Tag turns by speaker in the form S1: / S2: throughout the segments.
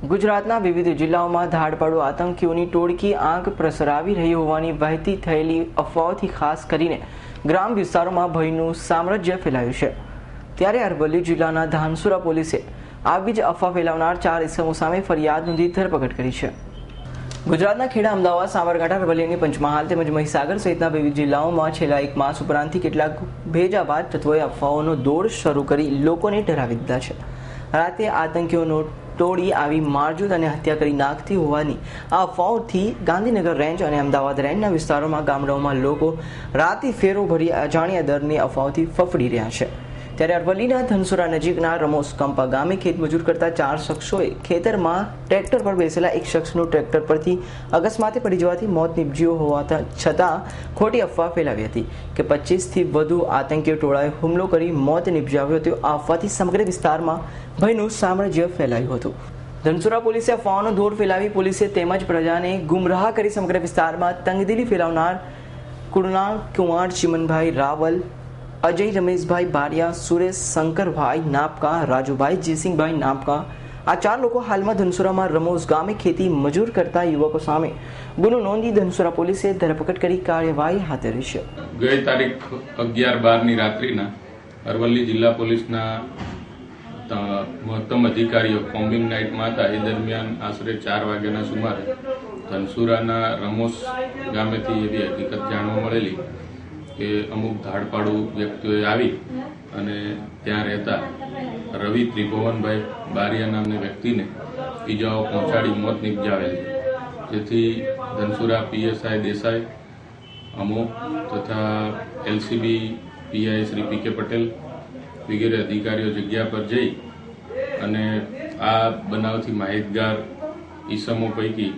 S1: ગુજરાતના વિવિધ જિલ્લાઓમાં ધાડપાડુ આતંકીઓની ટોળકી આંખ પ્રસરાવી રહી હોવાની વહેતી થયેલી અફવાઓથી ખાસ કરીને ગ્રામ વિસ્તારોમાં ભયનું સામ્રાજ્ય ફેલાયું છે। ત્યારે અરવલ્લી જિલ્લાના ધાનસુરા પોલીસે આવી જ અફવા ફેલાવનાર 4 ઇસમો સામે ફરિયાદ નોંધી ધરપકડ કરી છે। ગુજરાતના ખેડા, અમદાવાદ, સાબરકાંઠા, અરવલ્લી, પંચમહાલ તેમજ મહીસાગર સહિતના વિવિધ જિલ્લાઓમાં છેલ્લા 1 માસ ઉપરાંતથી કેટલાક ભેજાબાદ તત્વોએ અફવાઓનો દોર શરૂ કરી લોકોને ડરાવી દીધા છે। રાતે આતંકીઓનો ટોળી આવી મારઝૂડ અને હત્યા કરી નાખતી હોવાની આ અફવાઓથી ગાંધીનગર રેન્જ અને અમદાવાદ રેન્જના વિસ્તારોમાં ગામડાઓમાં લોકો રાતે ફેરો ભરી અજાણ્યા દરની અફવાઓથી ફફડી રહ્યા છે। ત્યારે અરવલ્લીના ધનસુરા નજીકના રમોસ કંપા ગામે ખેતમજૂર કરતા 4 શખ્સોએ ખેતરમાં ટ્રેક્ટર પર બેસેલા એક શખ્સનું ટ્રેક્ટર પરથી અકસ્માતે પડી જવાથી મોત નીપજ્યું હોવા છતાં ખોટી અફવા ફેલાવી હતી કે 25થી વધુ આતંકીઓ ટોળાએ હુમલો કરી મોત નીપજાવ્યો હતો। આ અફવાથી સમગ્ર વિસ્તારમાં ભયનું સામ્રાજ્ય ફેલાયું હતું। ધનસુરા પોલીસે અફવાઓનો દોર ફેલાવી પોલીસે તેમજ પ્રજાને ગુમરાહ કરી સમગ્ર વિસ્તારમાં તંગદિલી ફેલાવનાર કુણાલ કુમાર ચિમનભાઈ રાવલ, અજય રમેશભાઈ બારિયા, સુરેશ શંકરભાઈ નાપકા, રાજુભાઈ જયસિંહભાઈ નાપકા આ 4 લોકો હાલમાં ધનસુરામાં રમોસ ગામે ખેતી મજૂર કરતા યુવકો સામે ગુનો નોંધી ધનસુરા પોલીસે ધરપકડ કરી કાર્યવાહી હાથ ધરી છે।
S2: ગઈ તારીખ 11/12ની રાત્રિના અરવલ્લી જિલ્લા પોલીસના મહત્તમ અધિકારીઓ કોમ્બિંગ નાઇટમાં હતા। એ દરમિયાન આશરે 4 વાગ્યાના સુમારે ધનસુરાના રમોસ ગામેથી એવી હકીકત જાણવા મળેલી કે અમુક ધાડપાડુ વ્યક્તિઓએ આવી અને ત્યાં રહેતા રવિ ત્રિભુવનભાઈ બારિયા નામની વ્યક્તિને ઈજાઓ પહોંચાડી મોત નિપજાવેલી, જેથી ધનસુરા પીએસઆઈ દેસાઈ, અમો તથા LCB PI Shri PK Patel વગેરે અધિકારીઓ જગ્યા પર જઈ અને આ બનાવથી માહિતગાર ઈસમો પૈકી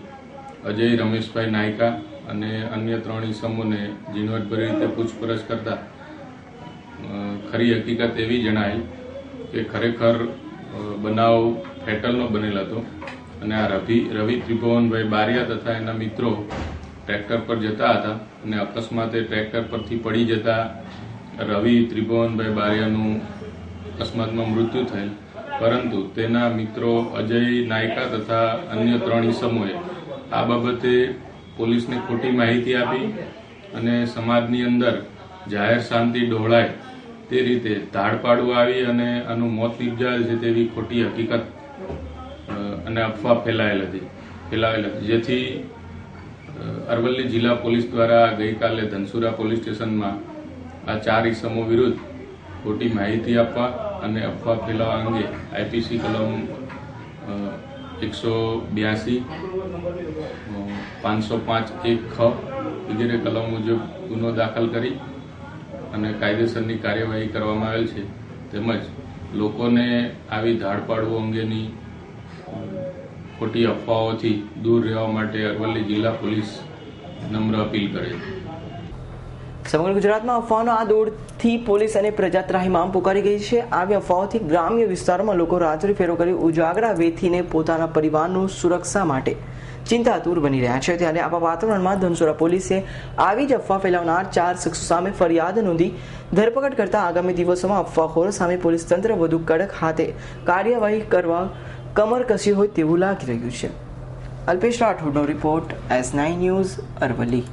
S2: અજય રમેશભાઈ નાયકા અને અન્ય 3 ઈસમોને ઝીણવટભરી રીતે પૂછપરછ કરતા ખરી હકીકત એવી જણાઈ કે ખરેખર બનાવ ફેટલનો બનેલ હતો અને આ રવિ ત્રિભુવનભાઈ બારિયા તથા એના મિત્રો ટ્રેક્ટર પર જતા હતા અને અકસ્માતે ટ્રેક્ટર પરથી પડી જતા રવિ ત્રિભુવનભાઈ બારિયાનું અકસ્માતમાં મૃત્યુ થયેલ, પરંતુ તેના મિત્રો અજય નાયકા તથા અન્ય 3 ઈસમોએ આ બાબતે પોલીસને ખોટી માહિતી આપી અને સમાજની અંદર જાહેર શાંતિ ડહોળાય તે રીતે ધાડપાડુ આવી અને આનું મોત નિપજાયેલ છે તેવી ખોટી હકીકત અને અફવા ફેલાવેલ હતી, જેથી અરવલ્લી જિલ્લા પોલીસ દ્વારા ગઈકાલે ધનસુરા પોલીસ સ્ટેશનમાં આ 4 ઈસમો વિરુદ્ધ ખોટી માહિતી આપવા અને અફવા ફેલાવવા અંગે આઈપીસી કલમ 182, 505(1) વગેરે કલમ મુજબ ગુનો દાખલ કરી અને કાયદેસરની કાર્યવાહી કરવામાં આવેલ છે। તેમજ લોકોને આવી ધાડપાડુ અંગેની ખોટી અફવાઓથી દૂર રહેવા માટે અરવલ્લી જિલ્લા પોલીસ નમ્ર અપીલ કરે છે।
S1: સમગ્ર ગુજરાતમાં અફવાઓનો આ દોરથી પોલીસ અને પ્રજા ત્રાહિમામ પુકારી ગઈ છે। આવી અફવાઓથી ગ્રામ્ય વિસ્તારોમાં લોકો રાત્રિ ફેરો કરી ઉજાગરા વેઠીને પોતાના પરિવારનું સુરક્ષા માટે ચિંતાતુર બની રહ્યા છે। ત્યારે આવા વાતાવરણમાં ધનસુરા પોલીસે આવી જ અફવા ફેલાવનાર 4 શખ્સો સામે ફરિયાદ નોંધી ધરપકડ કરતા આગામી દિવસોમાં અફવાખોરો સામે પોલીસ તંત્ર વધુ કડક હાથે કાર્યવાહી કરવા કમર કસી હોય તેવું લાગી રહ્યું છે। અલ્પેશ રાઠોડનો રિપોર્ટ, S9 ન્યૂઝ, અરવલ્લી।